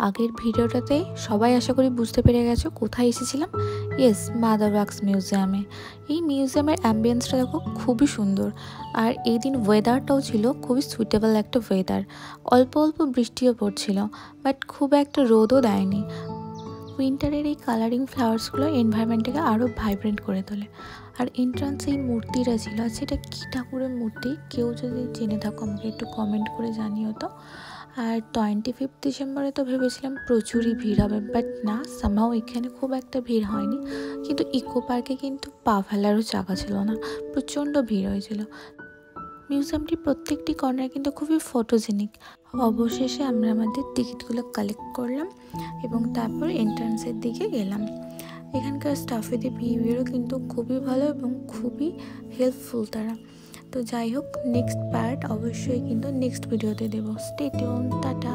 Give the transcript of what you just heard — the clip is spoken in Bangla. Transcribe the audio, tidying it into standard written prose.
আগের ভিডিওটাতে সবাই আশা করি বুঝতে পেরে গেছো কোথায় এসেছিলাম। ইয়েস, মাদার ওয়াক্স মিউজিয়ামে। এই মিউজিয়ামের অ্যাম্বিয়েন্সটা দেখো খুবই সুন্দর, আর এই দিন ওয়েদারটাও ছিল খুবই সুইটেবল একটা ওয়েদার। অল্প অল্প বৃষ্টিও পড়ছিল, বাট খুব একটা রোদও দেয়নি। উইন্টারের এই কালারিং ফ্লাওয়ার্সগুলো এনভায়রনমেন্টটাকে আরও ভাইব্রেন্ট করে তোলে। আর এন্ট্রান্সে এই মূর্তিটা ছিল, আচ্ছা এটা কী ঠাকুরের মূর্তি, কেউ যদি জেনে থাকো আমাকে একটু কমেন্ট করে জানিও তো। আর 25 ডিসেম্বরে তো ভেবেছিলাম প্রচুরই ভিড় হবে, বাট না, সামহাও এখানে খুব একটা ভিড় হয়নি। কিন্তু ইকো পার্কে কিন্তু পা ফেলারও জায়গা ছিল না, প্রচণ্ড ভিড় হয়েছিল। মিউজিয়ামটির প্রত্যেকটি কর্নার কিন্তু খুবই ফটোজেনিক। অবশেষে আমরা আমাদের টিকিটগুলো কালেক্ট করলাম এবং তারপর এন্ট্রান্সের দিকে গেলাম। এখানকার স্টাফেদের বিহেভিয়ারও কিন্তু খুবই ভালো এবং খুবই হেল্পফুল তারা। তো যাই হোক, নেক্সট পার্ট অবশ্যই কিন্তু নেক্সট ভিডিওতে দেবো। Stay tune, tata.